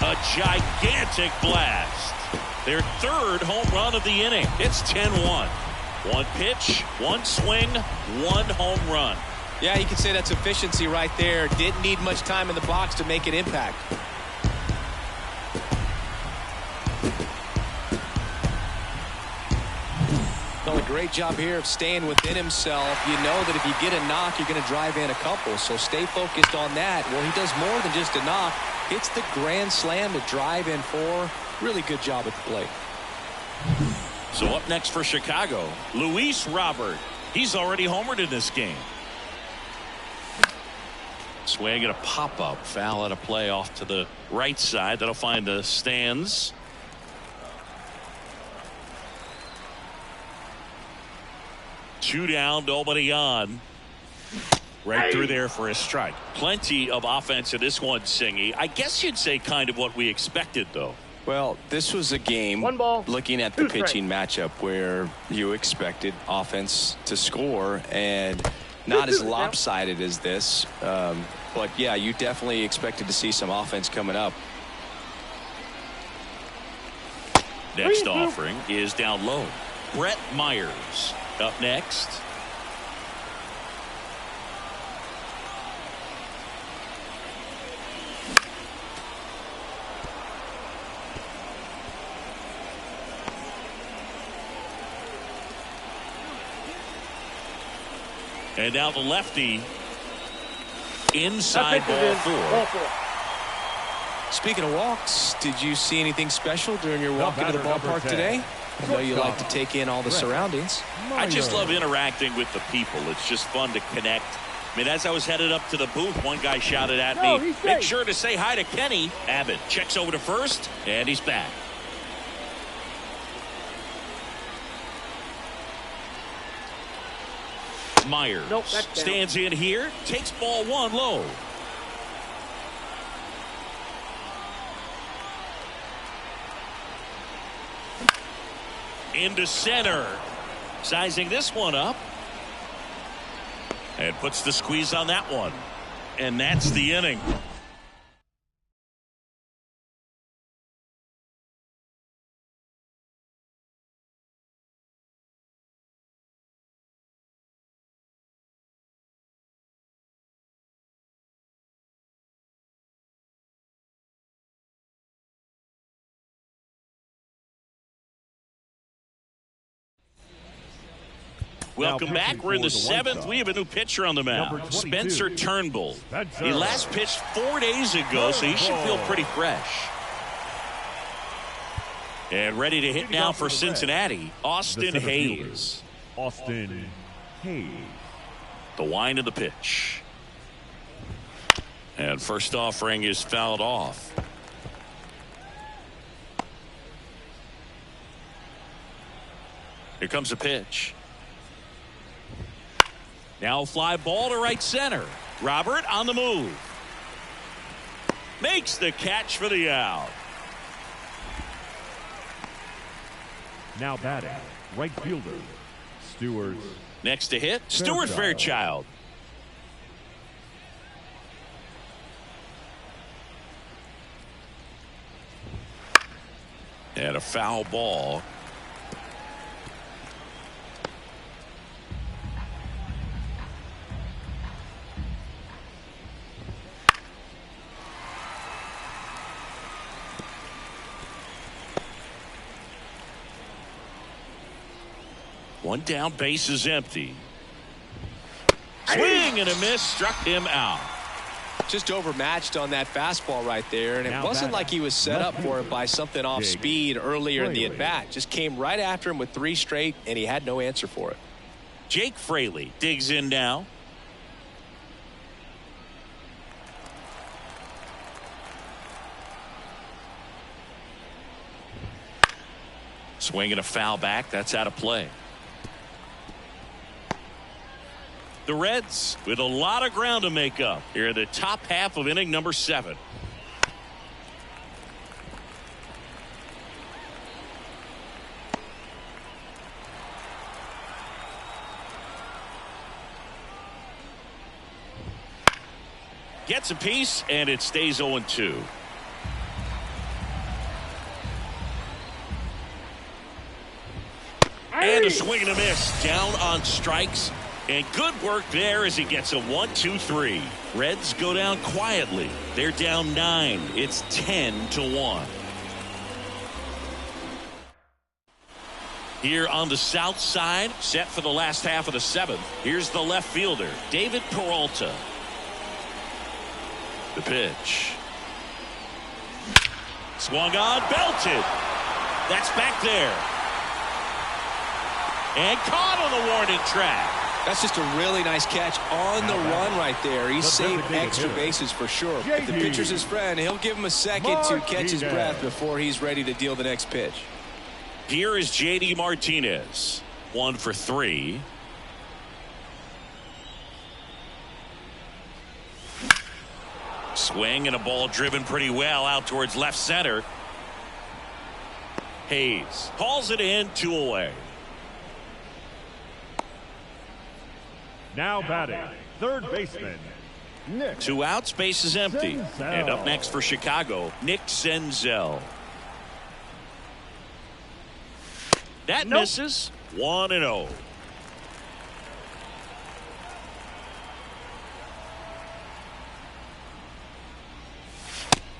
A gigantic blast. Their 3rd home run of the inning. It's 10-1. One pitch, one swing, one home run. Yeah, you can say that's efficiency right there. Didn't need much time in the box to make an impact. Done a great job here of staying within himself. You know that if you get a knock, you're going to drive in a couple. So stay focused on that. Well, he does more than just a knock. Hits the grand slam to drive in 4. Really good job at the plate. So up next for Chicago, Luis Robert. He's already homered in this game. Swing and a pop-up. Foul at a play off to the right side. That'll find the stands. Two down, nobody on. Right through there for a strike. Plenty of offense in this one, Singy. I guess you'd say kind of what we expected, though. Well, this was a game, One ball, looking at the pitching matchup, where you expected offense to score, and not as lopsided as this. But, yeah, you definitely expected to see some offense coming up. Next offering is down low. Brett Myers up next. And now the lefty inside ball 4. Speaking of walks, did you see anything special during your walk into the ballpark today? I know you like to take in all the surroundings. I just love interacting with the people. It's just fun to connect. I mean, as I was headed up to the booth, one guy shouted at me, "Make sure to say hi to Kenny." Abbott checks over to first, and he's back. Myers stands in here, takes ball 1 low. Into center. Sizing this one up. And puts the squeeze on that one. And that's the inning. Welcome back. We're in the 7th. We have a new pitcher on the mound, Spencer Turnbull. He last pitched 4 days ago, so he should feel pretty fresh. And ready to hit now for Cincinnati, Austin Hayes. Austin Hayes. The wind of the pitch. And first offering is fouled off. Here comes the pitch. Now fly ball to right center. Robert on the move. Makes the catch for the out. Now batting, right fielder, Stewart. Next to hit, Stuart Fairchild. And a foul ball. One down, base is empty. Swing and a miss, struck him out. Just overmatched on that fastball right there, and it Now wasn't batting, like he was set left up for it fielder, by something off Jake speed earlier in the Fraley. at-bat. Just came right after him with 3 straight, and he had no answer for it. Jake Fraley digs in now. Swinging a foul back. That's out of play. The Reds with a lot of ground to make up here in the top half of inning number 7. Gets a piece, and it stays 0-2. And a swing and a miss. Down on strikes. And good work there as he gets a 1-2-3. Reds go down quietly. They're down 9. It's 10-1. Here on the south side, set for the last half of the 7th. Here's the left fielder, David Peralta. The pitch. Swung on, belted. That's back there. And caught on the warning track. That's just a really nice catch on the run right there. He saved extra bases for sure. If the pitcher's his friend, he'll give him a second to catch his breath before he's ready to deal the next pitch. Here is J.D. Martinez. 1 for 3. Swing and a ball driven pretty well out towards left center. Hayes calls it in, 2 away. Now batting, third baseman, Nick. 2 outs, base is empty. Senzel. And up next for Chicago, Nick Senzel. That misses. 1-0.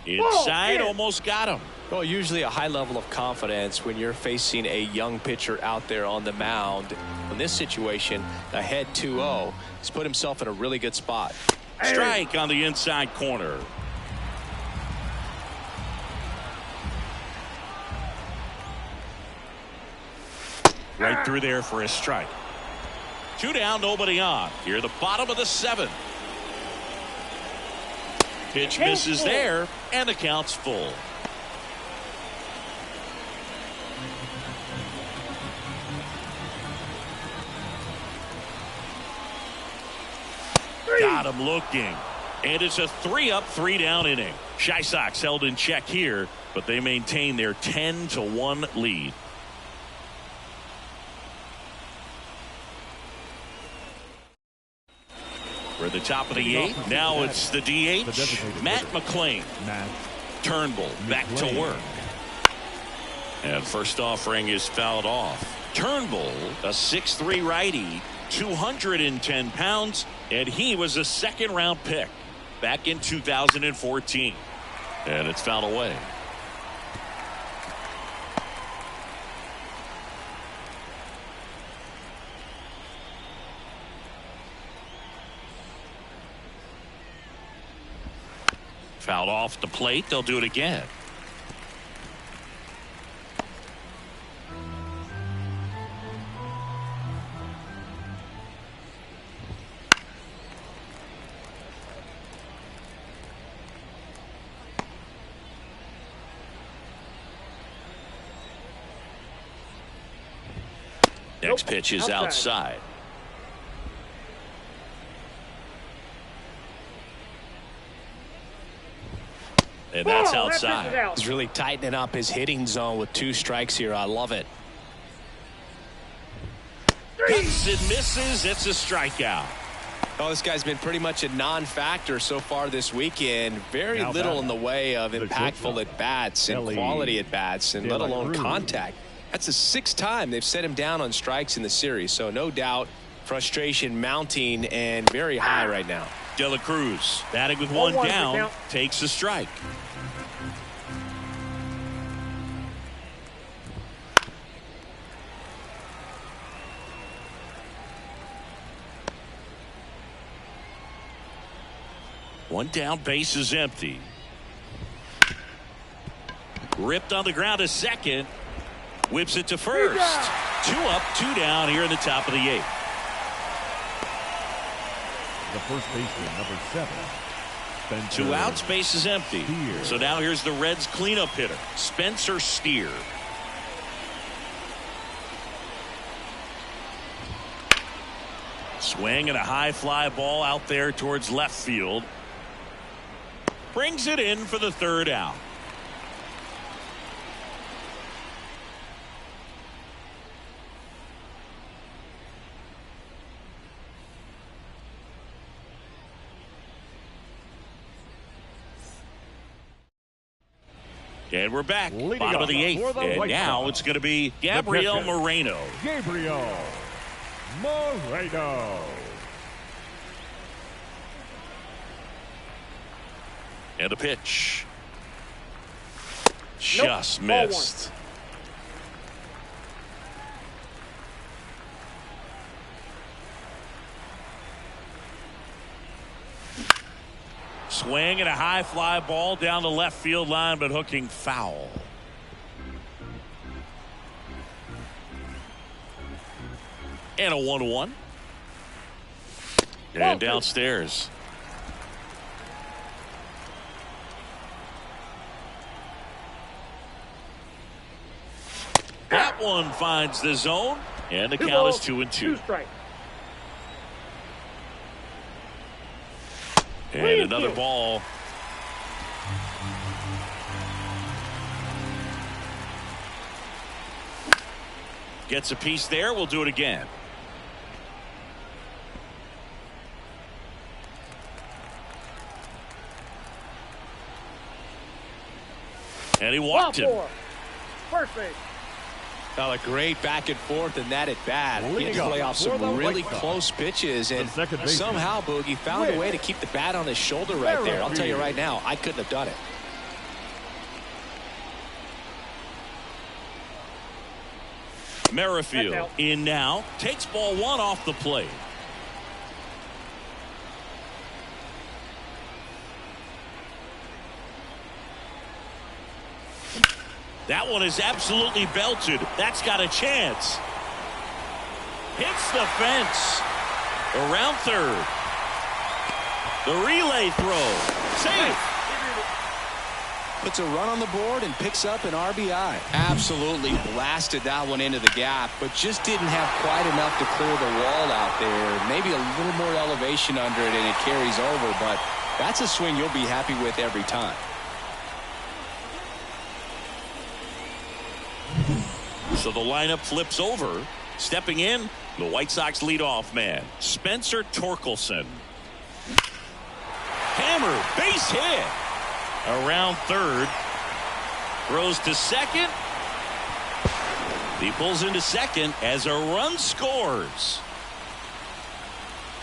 Inside, almost got him. Well, usually a high level of confidence when you're facing a young pitcher out there on the mound. In this situation, ahead 2-0, he's put himself in a really good spot. Strike on the inside corner. Right through there for a strike. 2 down, nobody on. Here the bottom of the 7th. Pitch misses there, and the count's full. Got him looking. And it's a 3-up, 3-down inning. Whitesox held in check here, but they maintain their 10-1 lead. We're at the top of the 8th. Now it's the DH, Matt McClain. Turnbull back to work. And first offering is fouled off. Turnbull, a 6'3" righty, 210 pounds, and he was a 2nd-round pick back in 2014. And it's fouled away. Fouled off the plate. They'll do it again. Next pitch is outside. And that's outside. He's really tightening up his hitting zone with 2 strikes here. I love it. Cuts and misses. It's a strikeout. Oh, this guy's been pretty much a non-factor so far this weekend. Very Now little batting, in the way of the impactful shortstop, at-bats and quality at-bats, and let alone contact. That's the 6th time they've set him down on strikes in the series. So no doubt frustration mounting and very high right now. De La Cruz batting with 1 down, takes a strike. One down, base is empty. Ripped on the ground to second. Whips it to first. 2 up, 2 down here in the top of the 8th. The first baseman, number 7. Spencer 2 outs, base is empty. Steer. So now here's the Reds cleanup hitter, Spencer Steer. Swing and a high fly ball out there towards left field. Brings it in for the 3rd out. And we're back. Leading Bottom of the 8th. And White now Sox, it's going to be Gabriel pitcher, Moreno. Gabriel Moreno. And the pitch. Nope. Just Ball missed. Swing and a high fly ball down the left field line, but hooking foul. And a 1-1. And downstairs. That one finds the zone, and the Two count is balls, 2-2. 2 strikes. And another ball. Gets a piece there. We'll do it again. And he walked him. First base. A great back and forth in that at bat. He had to play off for the some really White Sox. close pitches, and second baseman, somehow Boogie found a way to keep the bat on his shoulder right there. I'll tell you right now, I couldn't have done it. Merrifield in now. Takes ball 1 off the plate. That one is absolutely belted. That's got a chance. Hits the fence. Around third. The relay throw. Safe. Puts a run on the board and picks up an RBI. Absolutely blasted that one into the gap, but just didn't have quite enough to clear the wall out there. Maybe a little more elevation under it and it carries over, but that's a swing you'll be happy with every time. So the lineup flips over. Stepping in, the White Sox leadoff man, Spencer Torkelson. Hammer, base hit. Around third. Throws to second. He pulls into second as a run scores.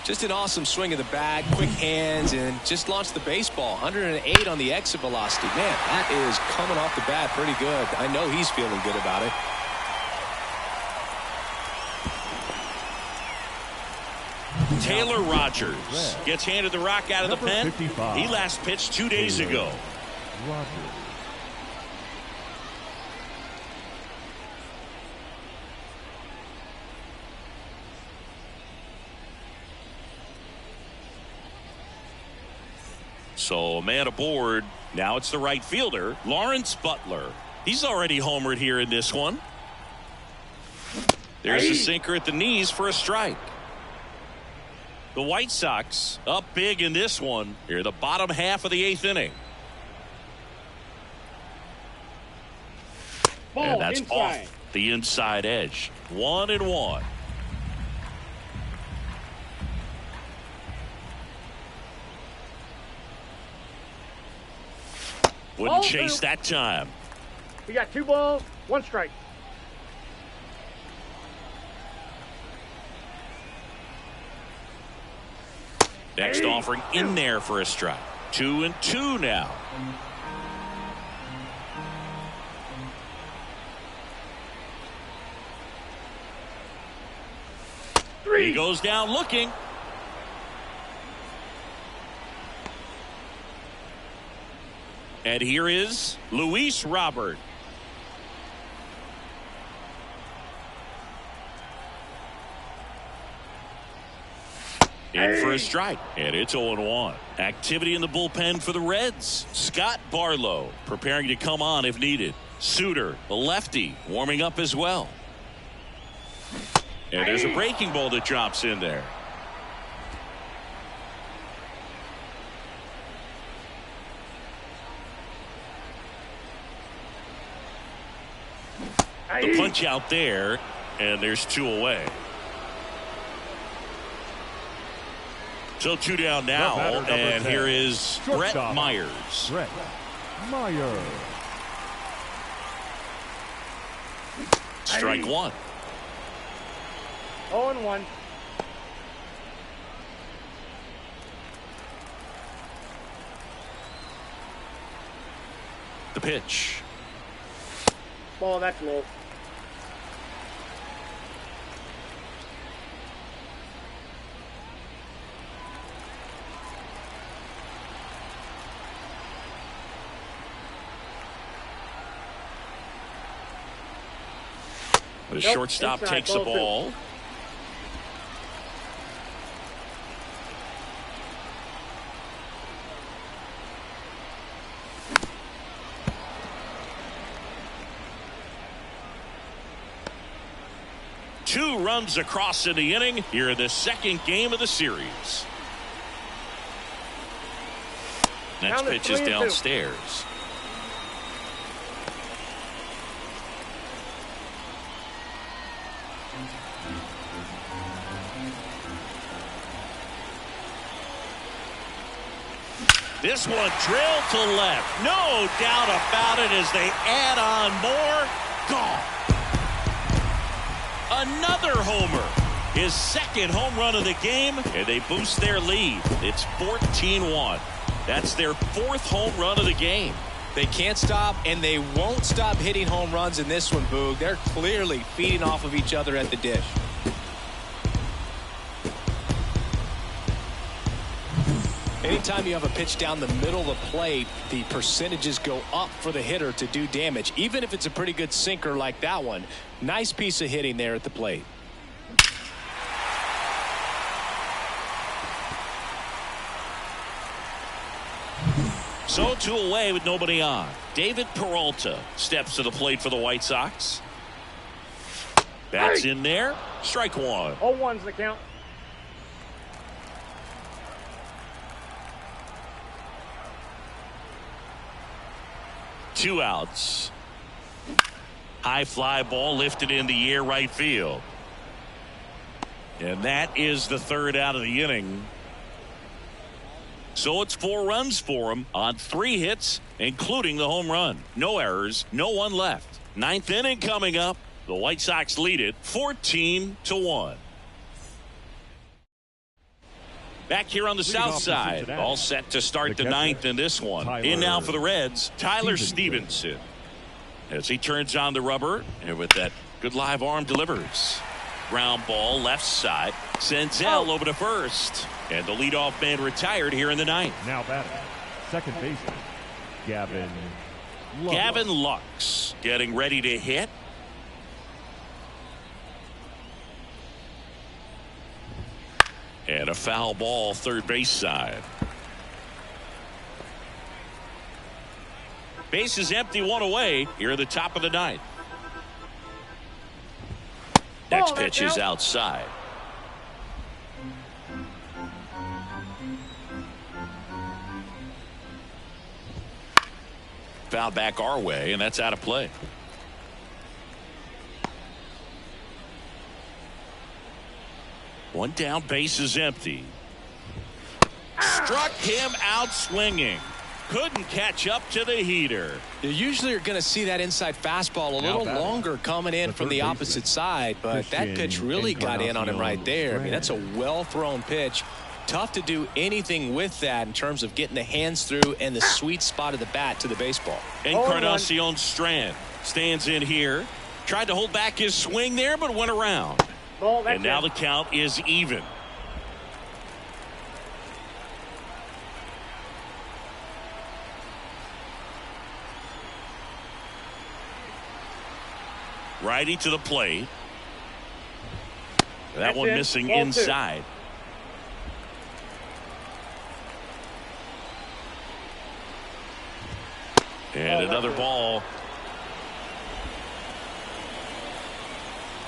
Just an awesome swing of the bat, quick hands, and just launched the baseball. 108 on the exit velocity. Man, that is coming off the bat pretty good. I know he's feeling good about it. Taylor Rogers gets handed the rock out of the pen. 55. He last pitched 2 days ago. Rogers. So a man aboard. Now it's the right fielder, Lawrence Butler. He's already homered here in this one. There's a sinker at the knees for a strike. The White Sox up big in this one here, the bottom half of the 8th inning. Ball And that's inside. off the inside edge. 1-1. Wouldn't Ball chase two. that time. We got 2 balls, 1 strike. Next offering in there for a strike. 2-2 now. He goes down looking. And here is Luis Robert. In for a strike, and it's 0-1. Activity in the bullpen for the Reds. Scott Barlow preparing to come on if needed. Suter, the lefty, warming up as well. And there's a breaking ball that drops in there. The punch out there, and there's 2 away. So 2 down now, and here is Brett Myers. Brett Myers. Strike 1. 0-1. The pitch. Ball, that's low. The shortstop takes the ball. Two runs across in the inning here in the second game of the series. Next pitch is downstairs. This one drilled to left. No doubt about it as they add on more. Gone. Another homer. His second home run of the game, and they boost their lead. It's 14-1. That's their 4th home run of the game. They can't stop, and they won't stop hitting home runs in this one, Boog. They're clearly feeding off of each other at the dish. Anytime you have a pitch down the middle of the plate, the percentages go up for the hitter to do damage, even if it's a pretty good sinker like that one. Nice piece of hitting there at the plate. So 2 away with nobody on. David Peralta steps to the plate for the White Sox. Bats in there. Strike 1. 0-1's the count. Two outs. High fly ball lifted in the air right field. And that is the 3rd out of the inning. So it's 4 runs for him on 3 hits, including the home run. No errors, no one left. 9th inning coming up. The White Sox lead it 14-1. Back here on the south side, all set to start the 9th in this one. In now for the Reds, Tyler Stevenson. As he turns on the rubber, and with that good live arm delivers. Ground ball left side, sends L over to first. And the leadoff man retired here in the 9th. Now batting, second baseman, Gavin Lux. Gavin Lux getting ready to hit. And a foul ball third base side. Base is empty, 1 away here at the top of the 9th. Next pitch is outside. Foul back our way, and that's out of play. One down, base is empty. Struck him out swinging. Couldn't catch up to the heater. You usually are going to see that inside fastball a little longer coming in from the opposite side, but that pitch really got in on him right there. I mean, that's a well-thrown pitch. Tough to do anything with that in terms of getting the hands through and the sweet spot of the bat to the baseball. Encarnacion Strand stands in here. Tried to hold back his swing there, but went around. And now the count is even. Righty to the plate. That That's one it. missing Ball two. inside. And another ball.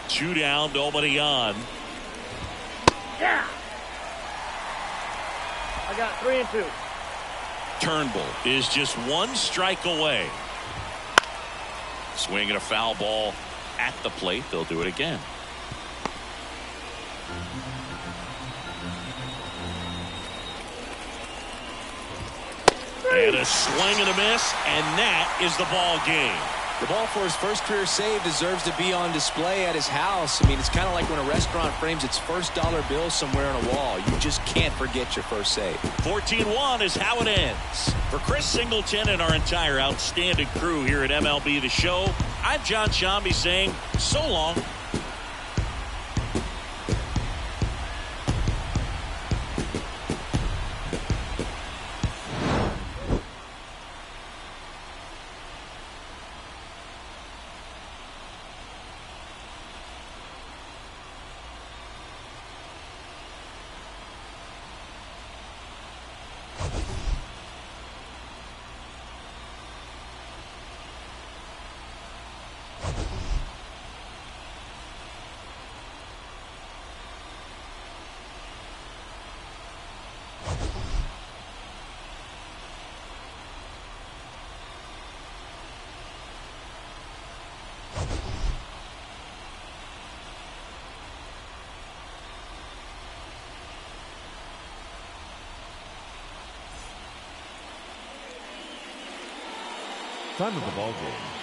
2 down, nobody on. Yeah. I got 3 and 2. Turnbull is just 1 strike away. Swinging a foul ball at the plate. They'll do it again. And a swing and a miss, and that is the ball game. The ball for his first career save deserves to be on display at his house. I mean, it's kind of like when a restaurant frames its first dollar bill somewhere on a wall. You just can't forget your first save. 14-1 is how it ends. For Chris Singleton and our entire outstanding crew here at MLB The Show, I'm John Shambi saying so long. Time of the ball game,